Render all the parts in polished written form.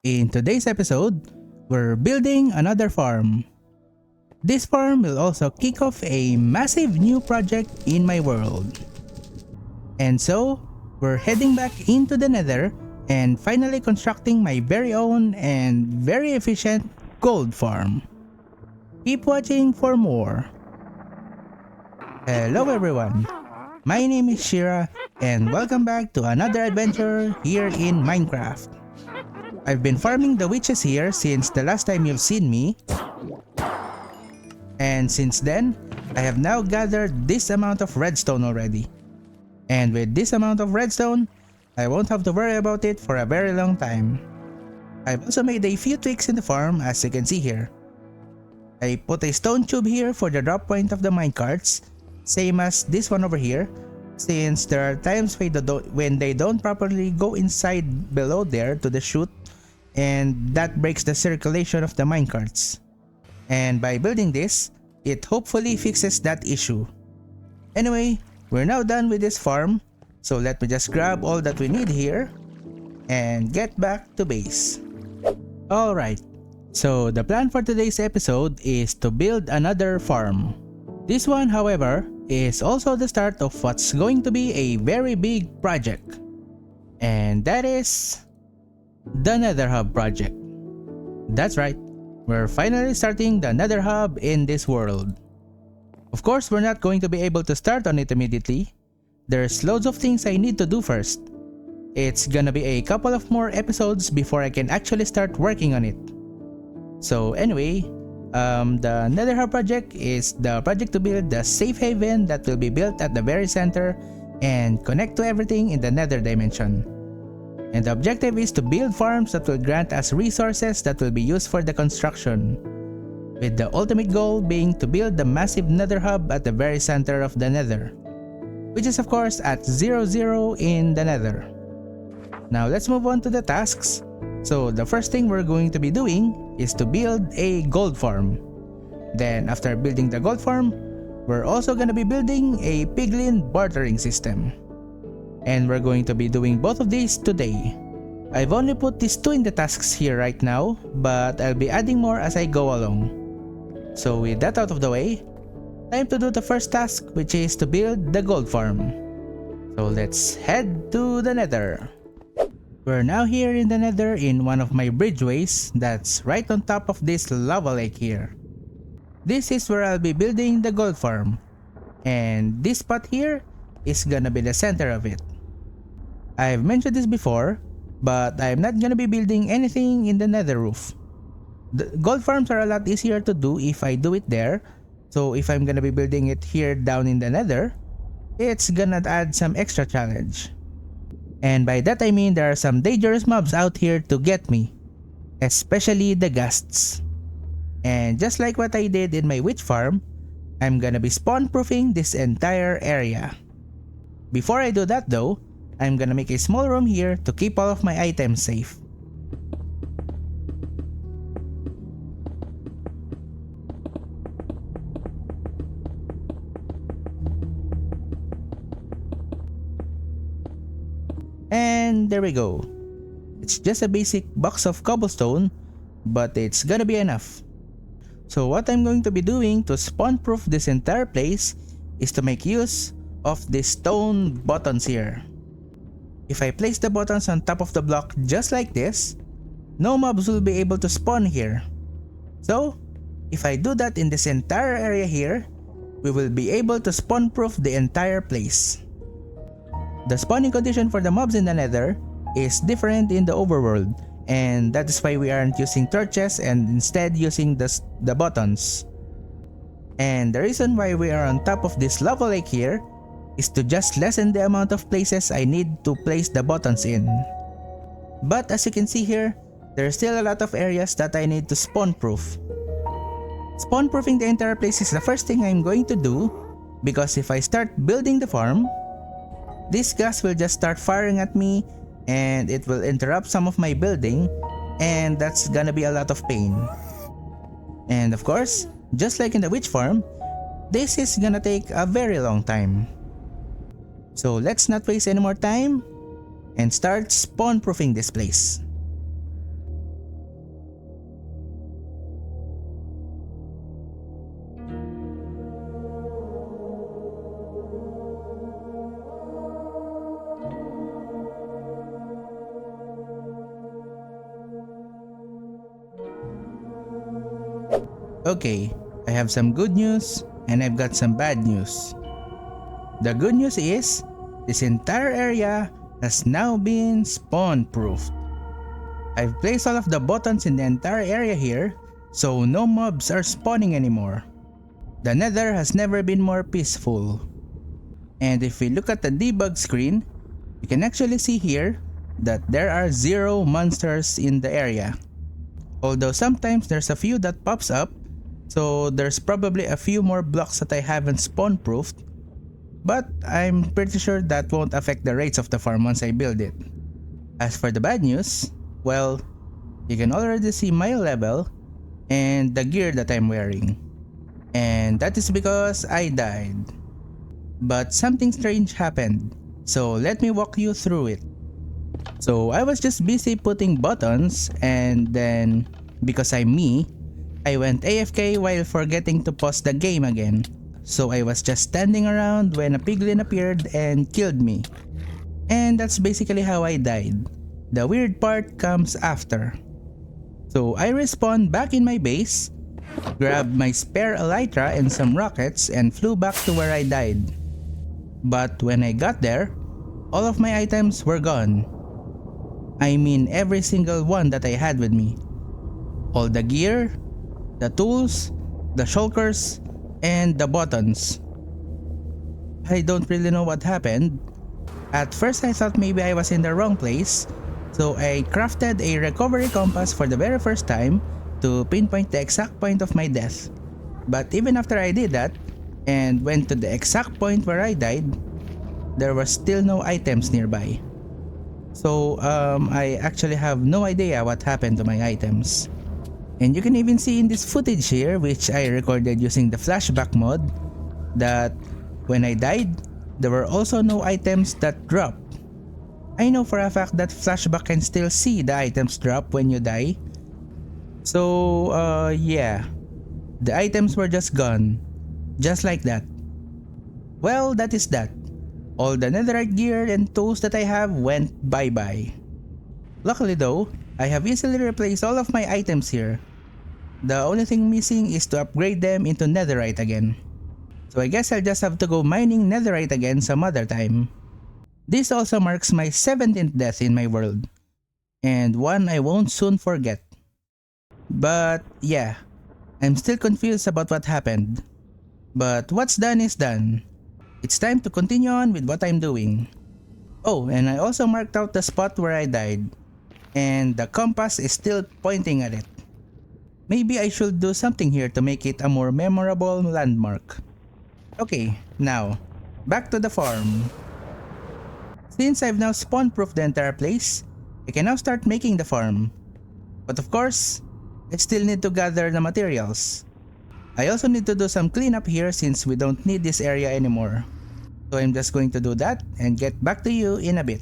In today's episode, we're building another farm. This farm will also kick off a massive new project in my world. And so, we're heading back into the Nether and finally constructing my very own and very efficient gold farm. Keep watching for more. Hello everyone, my name is Shira and welcome back to another adventure here in Minecraft. I've been farming the witches here since the last time you've seen me, and since then, I have now gathered this amount of redstone already. And with this amount of redstone, I won't have to worry about it for a very long time. I've also made a few tweaks in the farm as you can see here. I put a stone tube here for the drop point of the minecarts, same as this one over here, since there are times when they don't properly go inside below there to the chute, and that breaks the circulation of the minecarts. And by building this, it hopefully fixes that issue. Anyway, we're now done with this farm, so let me just grab all that we need here and get back to base. Alright, so the plan for today's episode is to build another farm. This one, however, is also the start of what's going to be a very big project. And that is the Nether Hub project. That's right, we're finally starting the Nether Hub in this world. Of course, we're not going to be able to start on it immediately. There's loads of things I need to do first. It's gonna be a couple of more episodes before I can actually start working on it. So anyway, the Nether Hub project is the project to build the safe haven that will be built at the very center and connect to everything in the Nether dimension. And the objective is to build farms that will grant us resources that will be used for the construction, with the ultimate goal being to build the massive Nether Hub at the very center of the Nether, which is of course at 00 in the Nether. Now let's move on to the tasks. So the first thing we're going to be doing is to build a gold farm. Then after building the gold farm, we're also going to be building a piglin bartering system. And we're going to be doing both of these today. I've only put these two in the tasks here right now, but I'll be adding more as I go along. So with that out of the way, time to do the first task, which is to build the gold farm. So let's head to the Nether. We're now here in the Nether in one of my bridgeways that's right on top of this lava lake here. This is where I'll be building the gold farm. And this spot here is gonna be the center of it. I've mentioned this before, but I'm not gonna be building anything in the Nether Roof. The gold farms are a lot easier to do if I do it there, so if I'm gonna be building it here down in the Nether, it's gonna add some extra challenge. And by that I mean there are some dangerous mobs out here to get me, especially the ghasts. And just like what I did in my witch farm, I'm gonna be spawn proofing this entire area. Before I do that though, I'm gonna make a small room here to keep all of my items safe. And there we go. It's just a basic box of cobblestone, but it's gonna be enough. So what I'm going to be doing to spawn proof this entire place is to make use of these stone buttons here. If I place the buttons on top of the block just like this, no mobs will be able to spawn here. So if I do that in this entire area here, we will be able to spawn proof the entire place. The spawning condition for the mobs in the Nether is different in the overworld, and that is why we aren't using torches and instead using the buttons. And the reason why we are on top of this lava lake here is to just lessen the amount of places I need to place the buttons in. But as you can see here, there are still a lot of areas that I need to spawn proof. Spawn proofing the entire place is the first thing I'm going to do, because if I start building the farm, this gas will just start firing at me and it will interrupt some of my building, and that's gonna be a lot of pain. And of course, just like in the witch farm, this is gonna take a very long time. So let's not waste any more time and start spawn proofing this place. Okay, I have some good news and I've got some bad news. The good news is, this entire area has now been spawn-proofed. I've placed all of the buttons in the entire area here, so no mobs are spawning anymore. The Nether has never been more peaceful. And if we look at the debug screen, you can actually see here that there are 0 monsters in the area. Although sometimes there's a few that pops up, so there's probably a few more blocks that I haven't spawn-proofed, but I'm pretty sure that won't affect the rates of the farm once I build it. As for the bad news, well, you can already see my level and the gear that I'm wearing. And that is because I died. But something strange happened, so let me walk you through it. So I was just busy putting buttons, and then, because I'm me, I went AFK while forgetting to pause the game again. So I was just standing around when a piglin appeared and killed me. And that's basically how I died. The weird part comes after. So I respawned back in my base, grabbed my spare elytra and some rockets and flew back to where I died. But when I got there, all of my items were gone. I mean every single one that I had with me. All the gear, the tools, the shulkers, and the buttons. I don't really know what happened. At first I thought maybe I was in the wrong place, so I crafted a recovery compass for the very first time to pinpoint the exact point of my death. But even after I did that, and went to the exact point where I died, there were still no items nearby. So I actually have no idea what happened to my items. And you can even see in this footage here, which I recorded using the Flashback mod, that when I died, there were also no items that dropped. I know for a fact that Flashback can still see the items drop when you die. So yeah, the items were just gone. Just like that. Well, that is that. All the netherite gear and tools that I have went bye-bye. Luckily though, I have easily replaced all of my items here. The only thing missing is to upgrade them into netherite again. So I guess I'll just have to go mining netherite again some other time. This also marks my 17th death in my world, and one I won't soon forget. But yeah, I'm still confused about what happened. But what's done is done. It's time to continue on with what I'm doing. Oh, and I also marked out the spot where I died, and the compass is still pointing at it. Maybe I should do something here to make it a more memorable landmark. Okay, now, back to the farm. Since I've now spawn-proofed the entire place, I can now start making the farm. But of course, I still need to gather the materials. I also need to do some cleanup here since we don't need this area anymore. So I'm just going to do that and get back to you in a bit.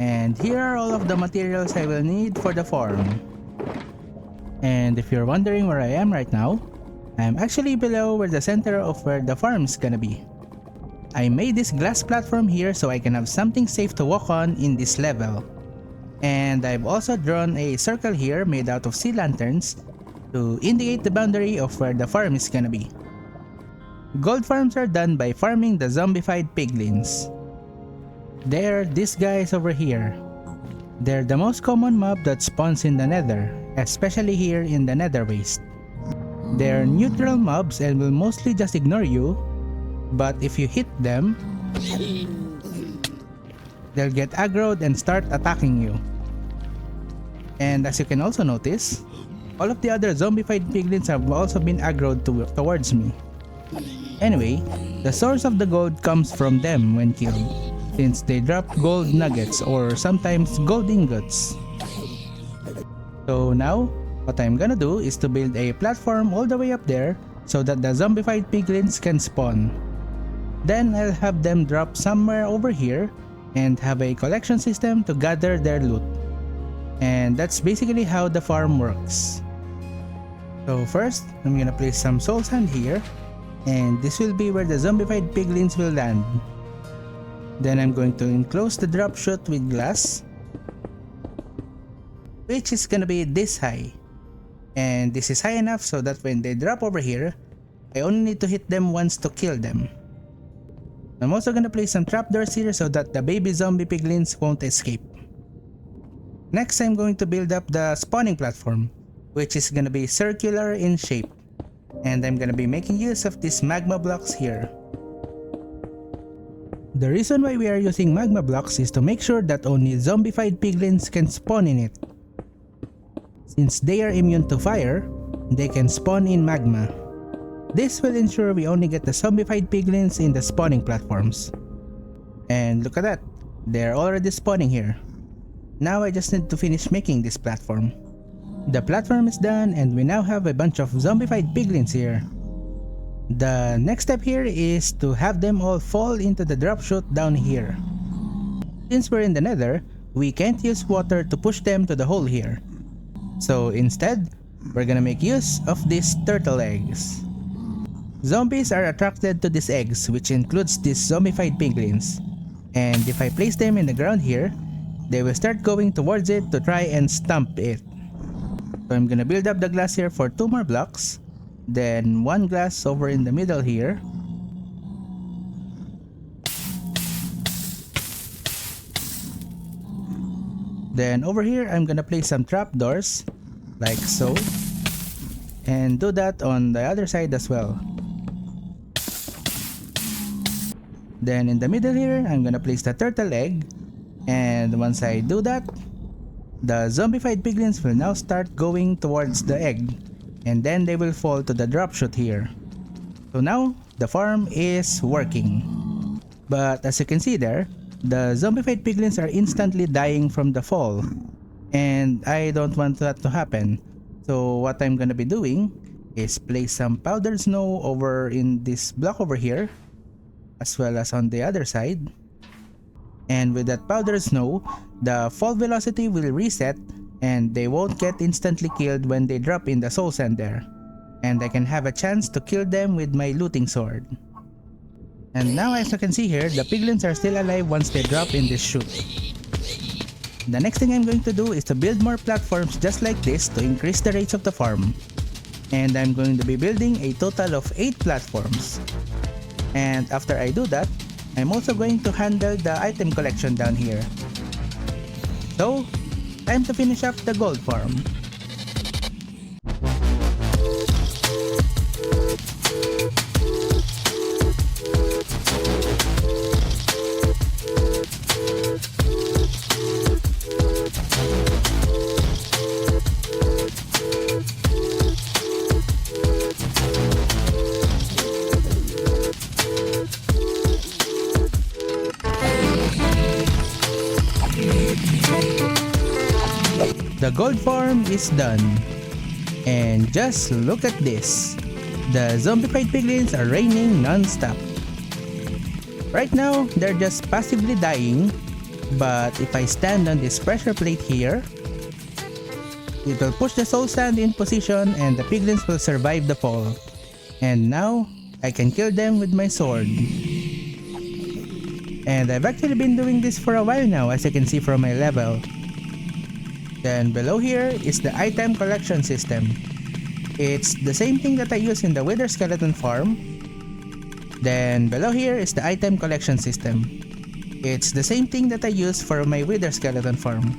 And here are all of the materials I will need for the farm. And if you're wondering where I am right now, I'm actually below where the center of where the farm's gonna be. I made this glass platform here so I can have something safe to walk on in this level. And I've also drawn a circle here made out of sea lanterns to indicate the boundary of where the farm is gonna be. Gold farms are done by farming the zombified piglins. They're these guys over here. They're the most common mob that spawns in the nether, especially here in the nether waste. They're neutral mobs and will mostly just ignore you, but if you hit them, they'll get aggroed and start attacking you. And as you can also notice, all of the other zombified piglins have also been aggroed towards me. Anyway, the source of the gold comes from them when killed, since they drop gold nuggets or sometimes gold ingots. So now, what I'm gonna do is to build a platform all the way up there so that the zombified piglins can spawn. Then I'll have them drop somewhere over here and have a collection system to gather their loot. And that's basically how the farm works. So first, I'm gonna place some soul sand here, and this will be where the zombified piglins will land. Then I'm going to enclose the drop chute with glass, which is gonna be this high. And this is high enough so that when they drop over here, I only need to hit them once to kill them. I'm also gonna place some trapdoors here so that the baby zombie piglins won't escape. Next, I'm going to build up the spawning platform, which is gonna be circular in shape. And I'm gonna be making use of these magma blocks here. The reason why we are using magma blocks is to make sure that only zombified piglins can spawn in it. Since they are immune to fire, they can spawn in magma. This will ensure we only get the zombified piglins in the spawning platforms. And look at that, they're already spawning here. Now I just need to finish making this platform. The platform is done and we now have a bunch of zombified piglins here. The next step here is to have them all fall into the drop chute down here. Since we're in the nether, we can't use water to push them to the hole here. So instead, we're gonna make use of these turtle eggs. Zombies are attracted to these eggs, which includes these zombified piglins. And if I place them in the ground here, they will start going towards it to try and stomp it. So I'm gonna build up the glass here for 2 more blocks, then 1 glass over in the middle here. Then over here, I'm gonna place some trapdoors, like so, and do that on the other side as well. Then in the middle here, I'm gonna place the turtle egg, and once I do that, the zombified piglins will now start going towards the egg, and then they will fall to the drop chute here. So now, the farm is working. But as you can see there, the zombified piglins are instantly dying from the fall, and I don't want that to happen. So what I'm gonna be doing is place some powdered snow over in this block over here, as well as on the other side. And with that powdered snow, the fall velocity will reset and they won't get instantly killed when they drop in the soul sand there. And I can have a chance to kill them with my looting sword. And now as you can see here, the piglins are still alive once they drop in this chute. The next thing I'm going to do is to build more platforms just like this to increase the rates of the farm. And I'm going to be building a total of 8 platforms. And after I do that, I'm also going to handle the item collection down here. So, time to finish up the gold farm. The gold farm is done. And just look at this. The zombified piglins are raining non-stop. Right now, they're just passively dying, but if I stand on this pressure plate here, it will push the soul sand in position and the piglins will survive the fall. And now, I can kill them with my sword. And I've actually been doing this for a while now, as you can see from my level. Then below here is the item collection system. It's the same thing that I use in the wither skeleton farm. Then below here is the item collection system. It's the same thing that I use for my wither skeleton farm.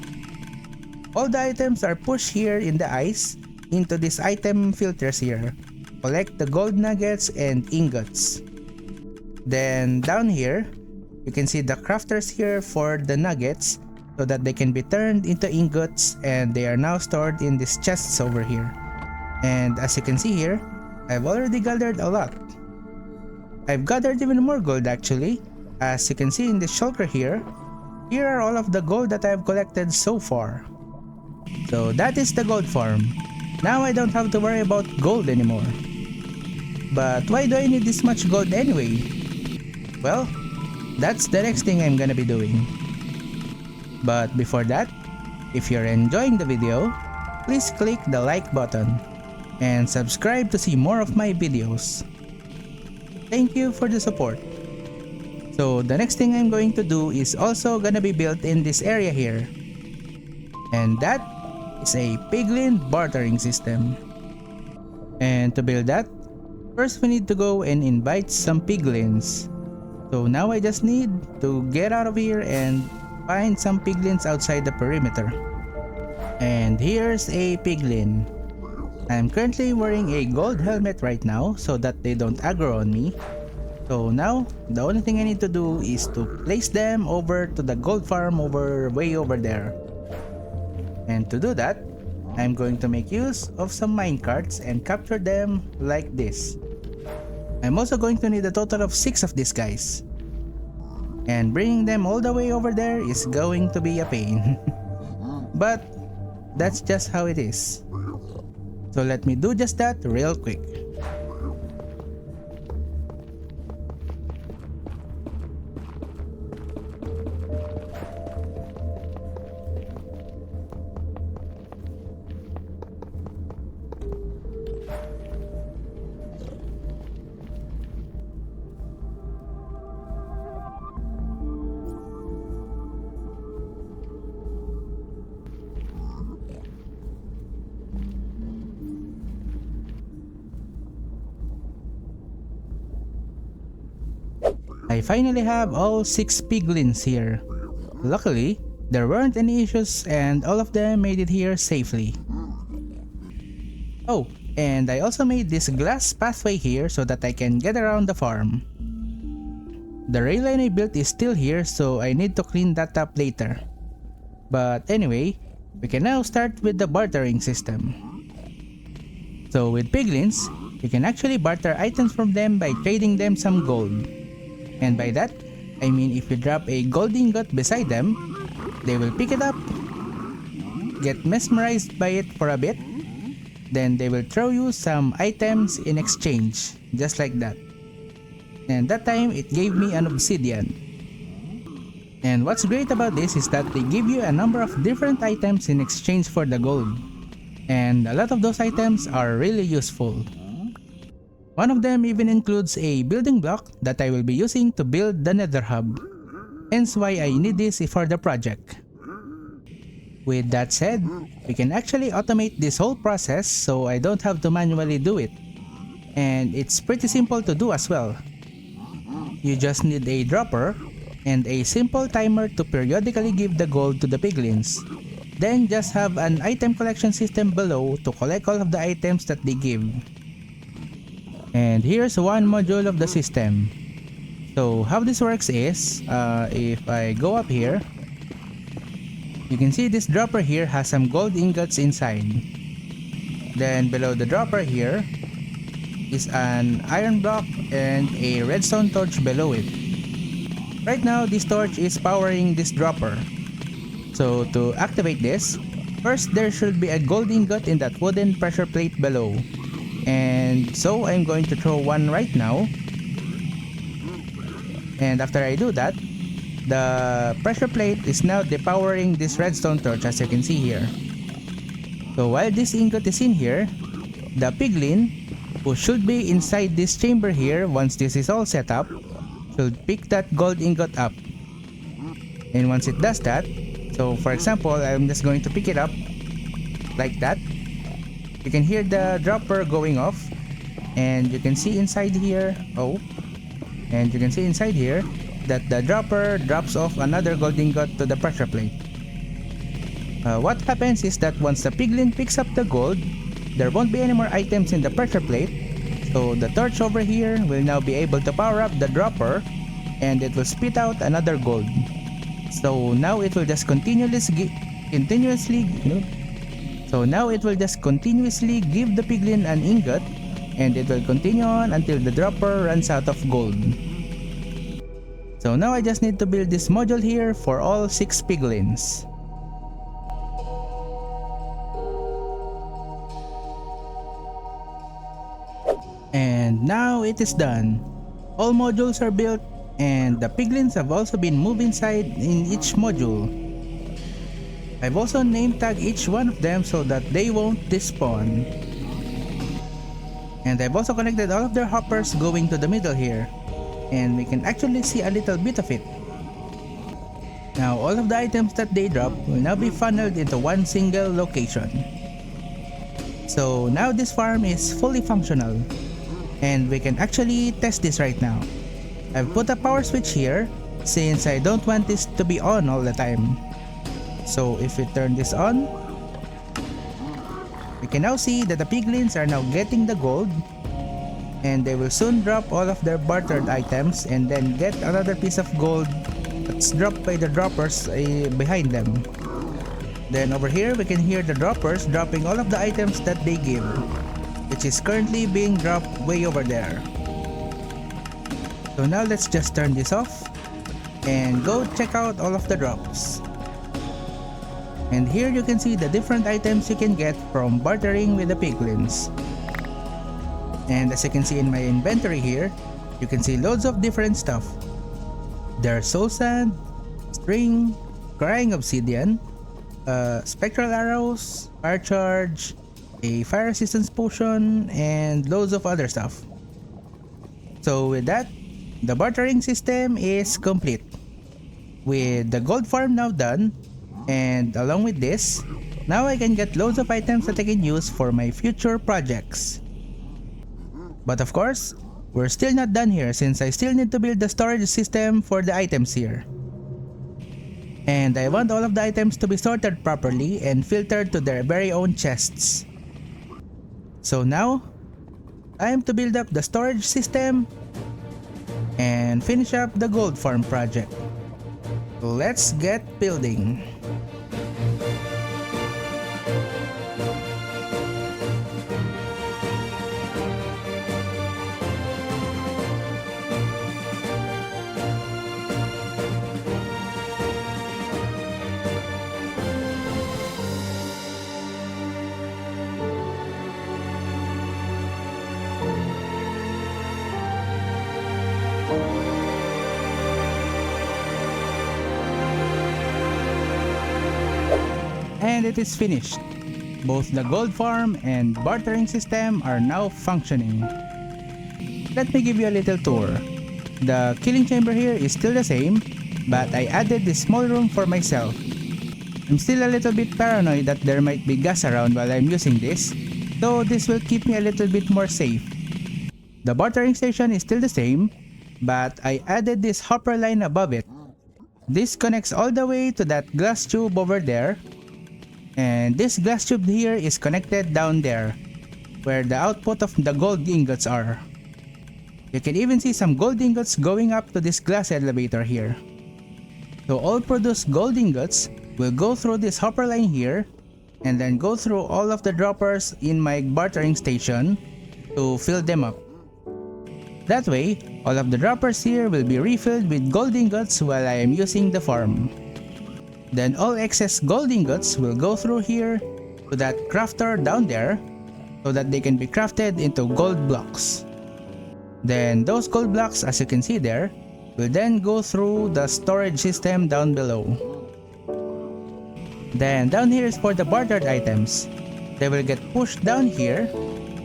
All the items are pushed here in the ice into these item filters here. collect the gold nuggets and ingots. Then down here, you can see the crafters here for the nuggets so that they can be turned into ingots, and they are now stored in these chests over here. And as you can see here, I've already gathered a lot. I've gathered even more gold actually. As you can see in this shulker here, here are all of the gold that I've collected so far. So that is the gold farm. Now I don't have to worry about gold anymore. But why do I need this much gold anyway? Well, that's the next thing I'm gonna be doing. But before that, if you're enjoying the video, please click the like button and subscribe to see more of my videos. Thank you for the support. So the next thing I'm going to do is also gonna be built in this area here. And that is a piglin bartering system. And to build that, first we need to go and invite some piglins. So now I just need to get out of here and find some piglins outside the perimeter. And here's a piglin. I'm currently wearing a gold helmet right now so that they don't aggro on me. So now, the only thing I need to do is to place them over to the gold farm way over there. And to do that, I'm going to make use of some minecarts and capture them like this. I'm also going to need a total of 6 of these guys. And bringing them all the way over there is going to be a pain. But that's just how it is. So let me do just that real quick. I finally have all 6 piglins here. Luckily, there weren't any issues and all of them made it here safely. Oh, and I also made this glass pathway here so that I can get around the farm. The rail line I built is still here, so I need to clean that up later. But anyway, we can now start with the bartering system. So with piglins, you can actually barter items from them by trading them some gold. And by that, I mean if you drop a gold ingot beside them, they will pick it up, get mesmerized by it for a bit, then they will throw you some items in exchange, just like that. And that time, it gave me an obsidian. And what's great about this is that they give you a number of different items in exchange for the gold. And a lot of those items are really useful. One of them even includes a building block that I will be using to build the Nether hub, hence why I need this for the project. With that said, we can actually automate this whole process so I don't have to manually do it. And it's pretty simple to do as well. You just need a dropper and a simple timer to periodically give the gold to the piglins. Then just have an item collection system below to collect all of the items that they give. And here's one module of the system. So how this works is, if I go up here, you can see this dropper here has some gold ingots inside. Then below the dropper here is an iron block and a redstone torch below it. Right now this torch is powering this dropper. So to activate this, first there should be a gold ingot in that wooden pressure plate below. And so I'm going to throw one right now. And after I do that, the pressure plate is now depowering this redstone torch, as you can see here. So while this ingot is in here, the piglin, who should be inside this chamber here once this is all set up, should pick that gold ingot up. And once it does that, so for example, I'm just going to pick it up like that. You can hear the dropper going off, and you can see inside here, and you can see inside here that the dropper drops off another gold ingot to the pressure plate. What happens is that once the piglin picks up the gold, there won't be any more items in the pressure plate, So the torch over here will now be able to power up the dropper and it will spit out another gold. So now it will just continuously give the piglin an ingot, and it will continue on until the dropper runs out of gold. So now I just need to build this module here for all 6 piglins. And now it is done. All modules are built and the piglins have also been moved inside in each module. I've also name tagged each one of them so that they won't despawn. And I've also connected all of their hoppers going to the middle here, and we can actually see a little bit of it. Now all of the items that they drop will now be funneled into one single location. So now this farm is fully functional, and we can actually test this right now. I've put a power switch here since I don't want this to be on all the time. So if we turn this on, we can now see that the piglins are now getting the gold, and they will soon drop all of their bartered items and then get another piece of gold that's dropped by the droppers behind them. Then over here we can hear the droppers dropping all of the items that they give, which is currently being dropped way over there. So now let's just turn this off and go check out all of the drops. And here you can see the different items you can get from bartering with the piglins. And as you can see in my inventory here, you can see loads of different stuff. There's soul sand, string, crying obsidian, spectral arrows, fire charge, a fire resistance potion, and loads of other stuff. So with that, the bartering system is complete. With the gold farm now done, and along with this, now I can get loads of items that I can use for my future projects. But of course, we're still not done here since I still need to build the storage system for the items here. And I want all of the items to be sorted properly and filtered to their very own chests. So now, time to build up the storage system and finish up the gold farm project. Let's get building. And it is finished. Both the gold farm and bartering system are now functioning. Let me give you a little tour. The killing chamber here is still the same, but I added this small room for myself. I'm still a little bit paranoid that there might be gas around while I'm using this, so this will keep me a little bit more safe. The bartering station is still the same, but I added this hopper line above it. This connects all the way to that glass tube over there, and this glass tube here is connected down there, where the output of the gold ingots are. You can even see some gold ingots going up to this glass elevator here. So all produced gold ingots will go through this hopper line here, and then go through all of the droppers in my bartering station to fill them up. That way, all of the droppers here will be refilled with gold ingots while I am using the farm. Then all excess gold ingots will go through here to that crafter down there so that they can be crafted into gold blocks. Then those gold blocks, as you can see there, will then go through the storage system down below. Then down here is for the bartered items. They will get pushed down here,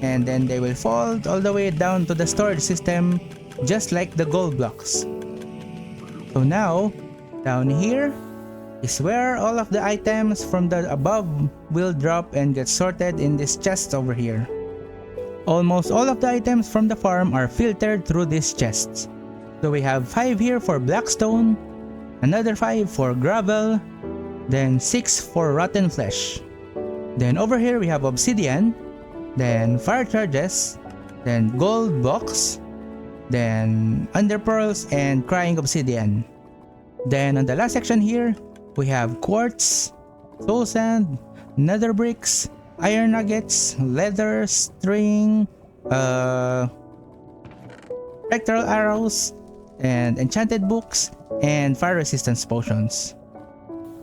and then they will fall all the way down to the storage system just like the gold blocks. So now, down here is where all of the items from the above will drop and get sorted in this chest over here. Almost all of the items from the farm are filtered through these chests. So we have 5 here for blackstone, another 5 for gravel, then 6 for rotten flesh. Then over here we have obsidian, then fire charges, then gold blocks, then ender pearls and crying obsidian. Then on the last section here, we have quartz, soul sand, nether bricks, iron nuggets, leather, string, spectral arrows, and enchanted books, and fire resistance potions.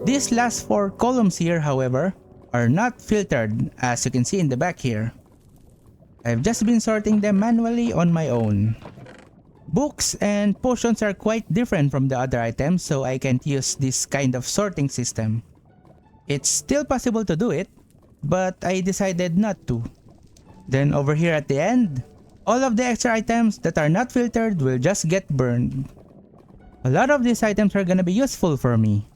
These last 4 columns here, however, are not filtered, as you can see in the back here. I've just been sorting them manually on my own. Books and potions are quite different from the other items, so I can't use this kind of sorting system. It's still possible to do it, but I decided not to. Then over here at the end, all of the extra items that are not filtered will just get burned. A lot of these items are gonna be useful for me.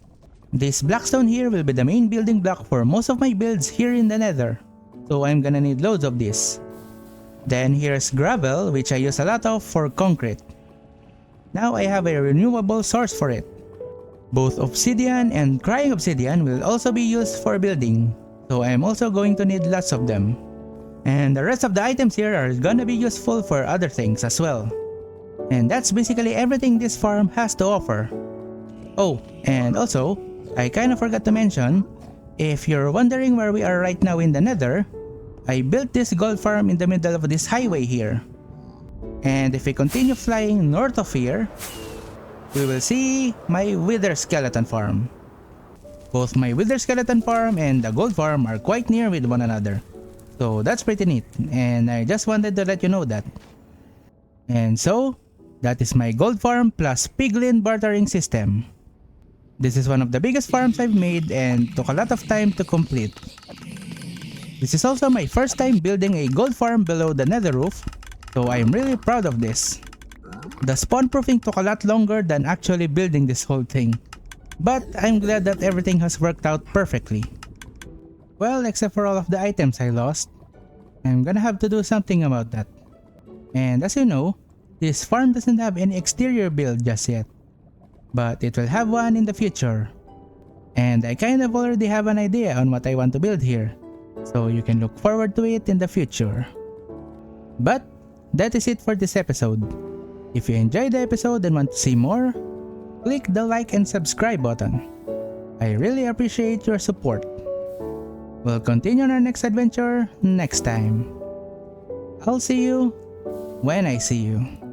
This blackstone here will be the main building block for most of my builds here in the nether, so I'm gonna need loads of this. Then here's gravel, which I use a lot of for concrete. Now I have a renewable source for it. Both obsidian and crying obsidian will also be used for building, so I am also going to need lots of them. And the rest of the items here are gonna be useful for other things as well. And that's basically everything this farm has to offer. Oh, and also, I kinda forgot to mention, if you're wondering where we are right now in the nether, I built this gold farm in the middle of this highway here. And if we continue flying north of here, we will see my wither skeleton farm. Both my wither skeleton farm and the gold farm are quite near with one another. So that's pretty neat, and I just wanted to let you know that. And so, that is my gold farm plus piglin bartering system. This is one of the biggest farms I've made and took a lot of time to complete. This is also my first time building a gold farm below the nether roof, so I'm really proud of this. The spawn proofing took a lot longer than actually building this whole thing, but I'm glad that everything has worked out perfectly. Well, except for all of the items I lost, I'm gonna have to do something about that. And as you know, this farm doesn't have any exterior build just yet, but it will have one in the future. And I kind of already have an idea on what I want to build here, so you can look forward to it in the future. But that is it for this episode. If you enjoyed the episode and want to see more, click the like and subscribe button. I really appreciate your support. We'll continue on our next adventure next time. I'll see you when I see you.